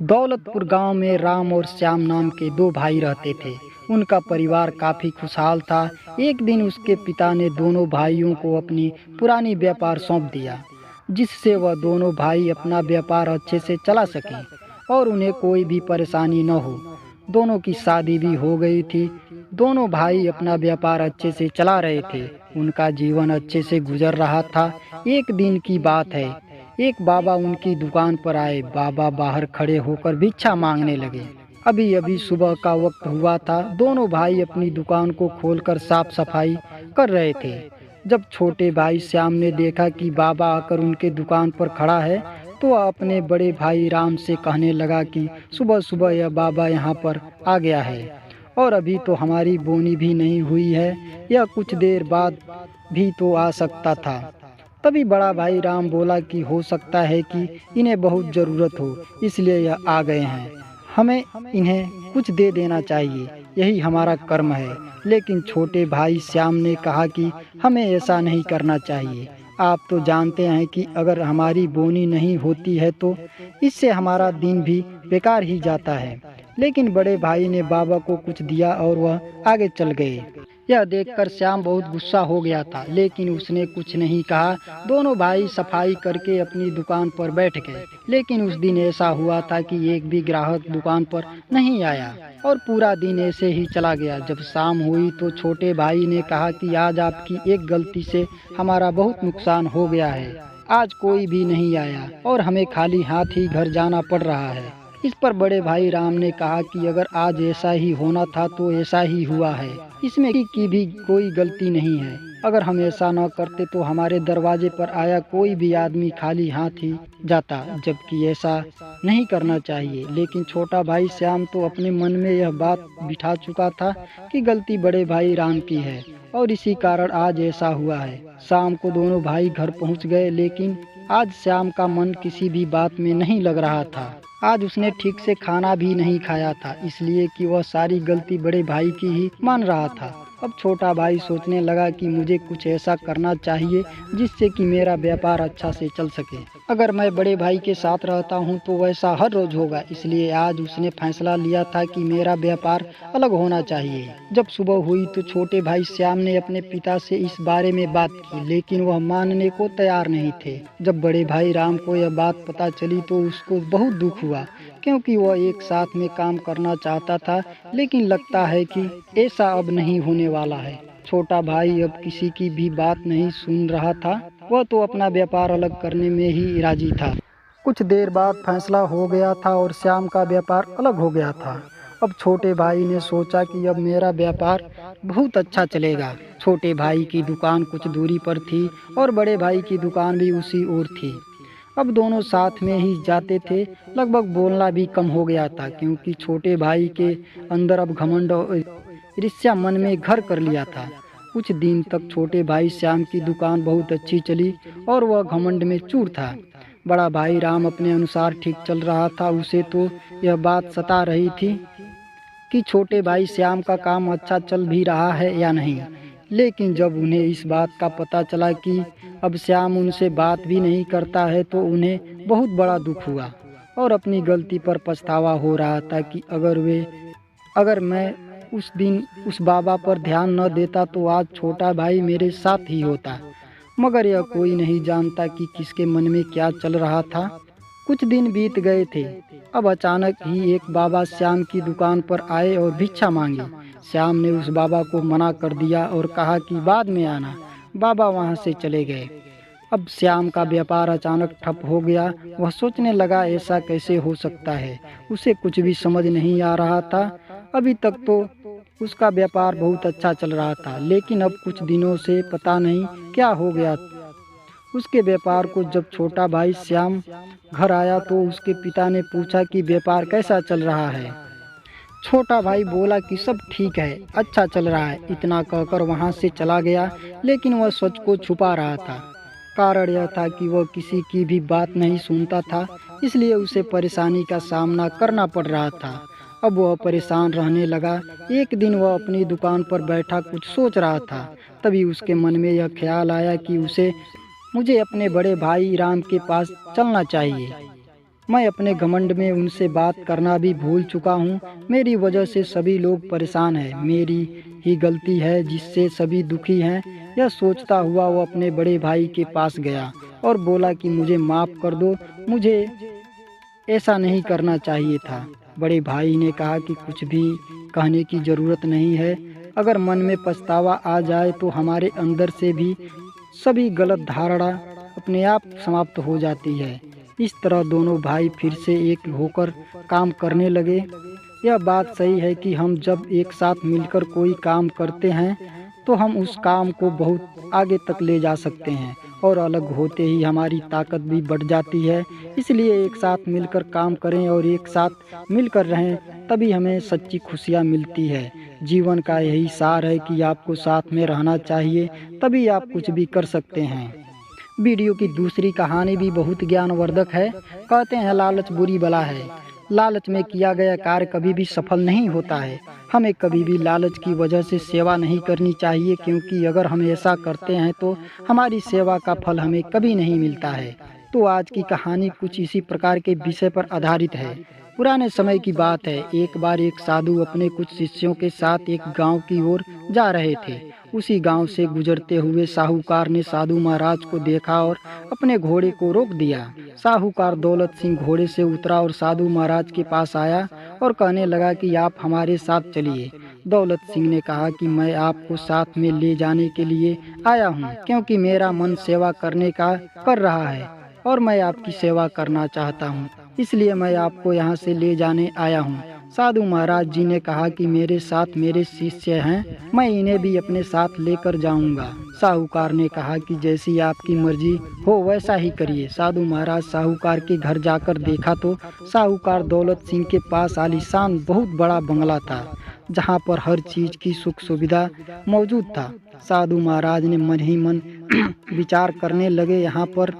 दौलतपुर गांव में राम और श्याम नाम के दो भाई रहते थे। उनका परिवार काफी खुशहाल था। एक दिन उसके पिता ने दोनों भाइयों को अपनी पुरानी व्यापार सौंप दिया, जिससे वह दोनों भाई अपना व्यापार अच्छे से चला सकें और उन्हें कोई भी परेशानी न हो। दोनों की शादी भी हो गई थी। दोनों भाई अपना व्यापार अच्छे से चला रहे थे। उनका जीवन अच्छे से गुजर रहा था। एक दिन की बात है, एक बाबा उनकी दुकान पर आए। बाबा बाहर खड़े होकर भिक्षा मांगने लगे। अभी अभी सुबह का वक्त हुआ था। दोनों भाई अपनी दुकान को खोलकर साफ सफाई कर रहे थे। जब छोटे भाई श्याम ने देखा कि बाबा आकर उनके दुकान पर खड़ा है, तो वह अपने बड़े भाई राम से कहने लगा कि सुबह सुबह यह बाबा यहाँ पर आ गया है और अभी तो हमारी बोनी भी नहीं हुई है। यह कुछ देर बाद भी तो आ सकता था। तभी बड़ा भाई राम बोला कि हो सकता है कि इन्हें बहुत ज़रूरत हो, इसलिए यह आ गए हैं। हमें इन्हें कुछ दे देना चाहिए, यही हमारा कर्म है। लेकिन छोटे भाई श्याम ने कहा कि हमें ऐसा नहीं करना चाहिए। आप तो जानते हैं कि अगर हमारी बोनी नहीं होती है तो इससे हमारा दिन भी बेकार ही जाता है। लेकिन बड़े भाई ने बाबा को कुछ दिया और वह आगे चल गए। यह देखकर श्याम बहुत गुस्सा हो गया था, लेकिन उसने कुछ नहीं कहा। दोनों भाई सफाई करके अपनी दुकान पर बैठ गए। लेकिन उस दिन ऐसा हुआ था कि एक भी ग्राहक दुकान पर नहीं आया और पूरा दिन ऐसे ही चला गया। जब शाम हुई तो छोटे भाई ने कहा कि आज आपकी एक गलती से हमारा बहुत नुकसान हो गया है। आज कोई भी नहीं आया और हमें खाली हाथ ही घर जाना पड़ रहा है। इस पर बड़े भाई राम ने कहा कि अगर आज ऐसा ही होना था तो ऐसा ही हुआ है, इसमें की भी कोई गलती नहीं है। अगर हम ऐसा न करते तो हमारे दरवाजे पर आया कोई भी आदमी खाली हाथ ही जाता, जबकि ऐसा नहीं करना चाहिए। लेकिन छोटा भाई श्याम तो अपने मन में यह बात बिठा चुका था कि गलती बड़े भाई राम की है और इसी कारण आज ऐसा हुआ है। शाम को दोनों भाई घर पहुंच गए, लेकिन आज श्याम का मन किसी भी बात में नहीं लग रहा था। आज उसने ठीक से खाना भी नहीं खाया था, इसलिए कि वह सारी गलती बड़े भाई की ही मान रहा था। अब छोटा भाई सोचने लगा कि मुझे कुछ ऐसा करना चाहिए जिससे कि मेरा व्यापार अच्छा से चल सके। अगर मैं बड़े भाई के साथ रहता हूँ तो वैसा हर रोज होगा, इसलिए आज उसने फैसला लिया था कि मेरा व्यापार अलग होना चाहिए। जब सुबह हुई तो छोटे भाई श्याम ने अपने पिता से इस बारे में बात की, लेकिन वह मानने को तैयार नहीं थे। जब बड़े भाई राम को यह बात पता चली तो उसको बहुत दुख हुआ, क्योंकि वह एक साथ में काम करना चाहता था। लेकिन लगता है कि ऐसा अब नहीं होने वाला है। छोटा भाई अब किसी की भी बात नहीं सुन रहा था। वह तो अपना व्यापार अलग करने में ही राजी था। कुछ देर बाद फैसला हो गया था और श्याम का व्यापार अलग हो गया था। अब छोटे भाई ने सोचा कि अब मेरा व्यापार बहुत अच्छा चलेगा। छोटे भाई की दुकान कुछ दूरी पर थी और बड़े भाई की दुकान भी उसी ओर थी। अब दोनों साथ में ही जाते थे। लगभग बोलना भी कम हो गया था, क्योंकि छोटे भाई के अंदर अब घमंड और ईर्ष्या मन में घर कर लिया था। कुछ दिन तक छोटे भाई श्याम की दुकान बहुत अच्छी चली और वह घमंड में चूर था। बड़ा भाई राम अपने अनुसार ठीक चल रहा था। उसे तो यह बात सता रही थी कि छोटे भाई श्याम का काम अच्छा चल भी रहा है या नहीं। लेकिन जब उन्हें इस बात का पता चला कि अब श्याम उनसे बात भी नहीं करता है तो उन्हें बहुत बड़ा दुख हुआ और अपनी गलती पर पछतावा हो रहा था कि अगर मैं उस दिन उस बाबा पर ध्यान न देता तो आज छोटा भाई मेरे साथ ही होता। मगर यह कोई नहीं जानता कि किसके मन में क्या चल रहा था। कुछ दिन बीत गए थे। अब अचानक ही एक बाबा श्याम की दुकान पर आए और भिक्षा मांगी। श्याम ने उस बाबा को मना कर दिया और कहा कि बाद में आना। बाबा वहां से चले गए। अब श्याम का व्यापार अचानक ठप हो गया। वह सोचने लगा ऐसा कैसे हो सकता है। उसे कुछ भी समझ नहीं आ रहा था। अभी तक तो उसका व्यापार बहुत अच्छा चल रहा था, लेकिन अब कुछ दिनों से पता नहीं क्या हो गया उसके व्यापार को। जब छोटा भाई श्याम घर आया तो उसके पिता ने पूछा कि व्यापार कैसा चल रहा है। छोटा भाई बोला कि सब ठीक है, अच्छा चल रहा है। इतना कहकर वहां से चला गया, लेकिन वह सच को छुपा रहा था। कारण यह था कि वह किसी की भी बात नहीं सुनता था, इसलिए उसे परेशानी का सामना करना पड़ रहा था। अब वह परेशान रहने लगा। एक दिन वह अपनी दुकान पर बैठा कुछ सोच रहा था। तभी उसके मन में यह ख्याल आया कि मुझे अपने बड़े भाई राम के पास चलना चाहिए। मैं अपने घमंड में उनसे बात करना भी भूल चुका हूँ। मेरी वजह से सभी लोग परेशान हैं। मेरी ही गलती है जिससे सभी दुखी हैं। यह सोचता हुआ वो अपने बड़े भाई के पास गया और बोला कि मुझे माफ़ कर दो, मुझे ऐसा नहीं करना चाहिए था। बड़े भाई ने कहा कि कुछ भी कहने की ज़रूरत नहीं है। अगर मन में पछतावा आ जाए तो हमारे अंदर से भी सभी गलत धारणा अपने आप समाप्त हो जाती है। इस तरह दोनों भाई फिर से एक होकर काम करने लगे। यह बात सही है कि हम जब एक साथ मिलकर कोई काम करते हैं तो हम उस काम को बहुत आगे तक ले जा सकते हैं और अलग होते ही हमारी ताकत भी बढ़ जाती है। इसलिए एक साथ मिलकर काम करें और एक साथ मिलकर रहें, तभी हमें सच्ची खुशियाँ मिलती है। जीवन का यही सार है कि आपको साथ में रहना चाहिए, तभी आप कुछ भी कर सकते हैं। वीडियो की दूसरी कहानी भी बहुत ज्ञानवर्धक है। कहते हैं लालच बुरी बला है। लालच में किया गया कार्य कभी भी सफल नहीं होता है। हमें कभी भी लालच की वजह से सेवा नहीं करनी चाहिए, क्योंकि अगर हम ऐसा करते हैं तो हमारी सेवा का फल हमें कभी नहीं मिलता है। तो आज की कहानी कुछ इसी प्रकार के विषय पर आधारित है। पुराने समय की बात है। एक बार एक साधु अपने कुछ शिष्यों के साथ एक गांव की ओर जा रहे थे। उसी गांव से गुजरते हुए साहूकार ने साधु महाराज को देखा और अपने घोड़े को रोक दिया। साहूकार दौलत सिंह घोड़े से उतरा और साधु महाराज के पास आया और कहने लगा कि आप हमारे साथ चलिए। दौलत सिंह ने कहा कि मैं आपको साथ में ले जाने के लिए आया हूँ, क्योंकि मेरा मन सेवा करने का कर रहा है और मैं आपकी सेवा करना चाहता हूँ, इसलिए मैं आपको यहाँ से ले जाने आया हूँ। साधु महाराज जी ने कहा कि मेरे साथ मेरे शिष्य हैं, मैं इन्हें भी अपने साथ लेकर जाऊंगा। साहूकार ने कहा कि जैसी आपकी मर्जी हो वैसा ही करिए। साधु महाराज साहूकार के घर जाकर देखा तो साहूकार दौलत सिंह के पास आलीशान बहुत बड़ा बंगला था, जहाँ पर हर चीज की सुख सुविधा मौजूद था। साधु महाराज ने मन ही मन विचार करने लगे, यहाँ पर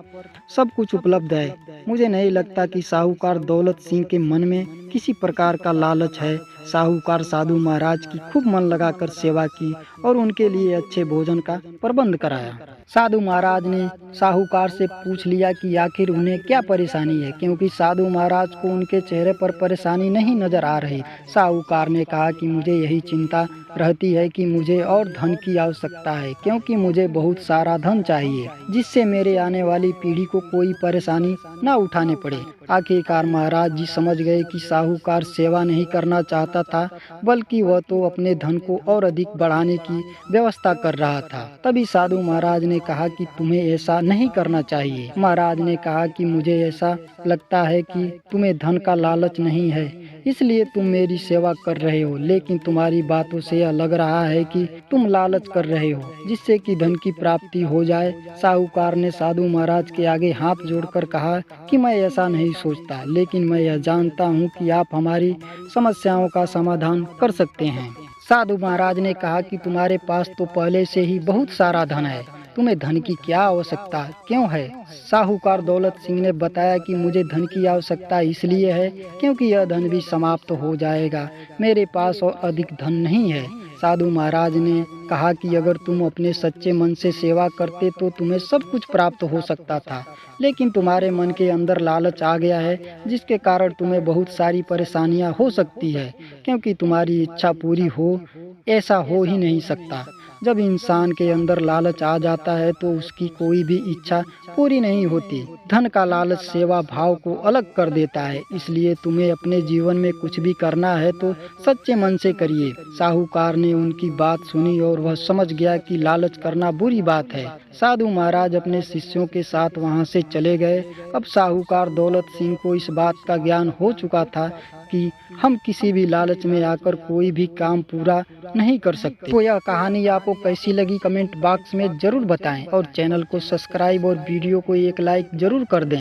सब कुछ उपलब्ध है। मुझे नहीं लगता कि साहूकार दौलत सिंह के मन में किसी प्रकार का लालच है। साहूकार साधु महाराज की खूब मन लगाकर सेवा की और उनके लिए अच्छे भोजन का प्रबंध कराया। साधु महाराज ने साहूकार से पूछ लिया कि आखिर उन्हें क्या परेशानी है, क्योंकि साधु महाराज को उनके चेहरे पर परेशानी नहीं नजर आ रही। साहूकार ने कहा कि मुझे यही चिंता रहती है कि मुझे और धन की आवश्यकता है, क्योंकि मुझे बहुत सारा धन चाहिए, जिससे मेरे आने वाली पीढ़ी को कोई परेशानी न उठाने पड़े। आखिरकार महाराज जी समझ गए कि साहूकार सेवा नहीं करना चाहता था, बल्कि वह तो अपने धन को और अधिक बढ़ाने की व्यवस्था कर रहा था। तभी साधु महाराज ने कहा कि तुम्हें ऐसा नहीं करना चाहिए। महाराज ने कहा कि मुझे ऐसा लगता है कि तुम्हें धन का लालच नहीं है, इसलिए तुम मेरी सेवा कर रहे हो, लेकिन तुम्हारी बातों से यह लग रहा है कि तुम लालच कर रहे हो जिससे कि धन की प्राप्ति हो जाए। साहूकार ने साधु महाराज के आगे हाथ जोड़कर कहा कि मैं ऐसा नहीं सोचता, लेकिन मैं यह जानता हूँ कि आप हमारी समस्याओं का समाधान कर सकते हैं। साधु महाराज ने कहा कि तुम्हारे पास तो पहले से ही बहुत सारा धन है, तुम्हें धन की क्या आवश्यकता क्यों है? साहूकार दौलत सिंह ने बताया कि मुझे धन की आवश्यकता इसलिए है क्योंकि यह धन भी समाप्त हो जाएगा, मेरे पास और अधिक धन नहीं है। साधु महाराज ने कहा कि अगर तुम अपने सच्चे मन से सेवा करते तो तुम्हें सब कुछ प्राप्त हो सकता था, लेकिन तुम्हारे मन के अंदर लालच आ गया है, जिसके कारण तुम्हें बहुत सारी परेशानियां हो सकती है, क्योंकि तुम्हारी इच्छा पूरी हो ऐसा हो ही नहीं सकता। जब इंसान के अंदर लालच आ जाता है तो उसकी कोई भी इच्छा पूरी नहीं होती। धन का लालच सेवा भाव को अलग कर देता है, इसलिए तुम्हें अपने जीवन में कुछ भी करना है तो सच्चे मन से करिए। साहूकार ने उनकी बात सुनी और वह समझ गया कि लालच करना बुरी बात है। साधु महाराज अपने शिष्यों के साथ वहां से चले गए। अब साहूकार दौलत सिंह को इस बात का ज्ञान हो चुका था कि हम किसी भी लालच में आकर कोई भी काम पूरा नहीं कर सकते। तो यह कहानी आपको कैसी लगी कमेंट बॉक्स में जरूर बताएं और चैनल को सब्सक्राइब और वीडियो को एक लाइक जरूर कर दें।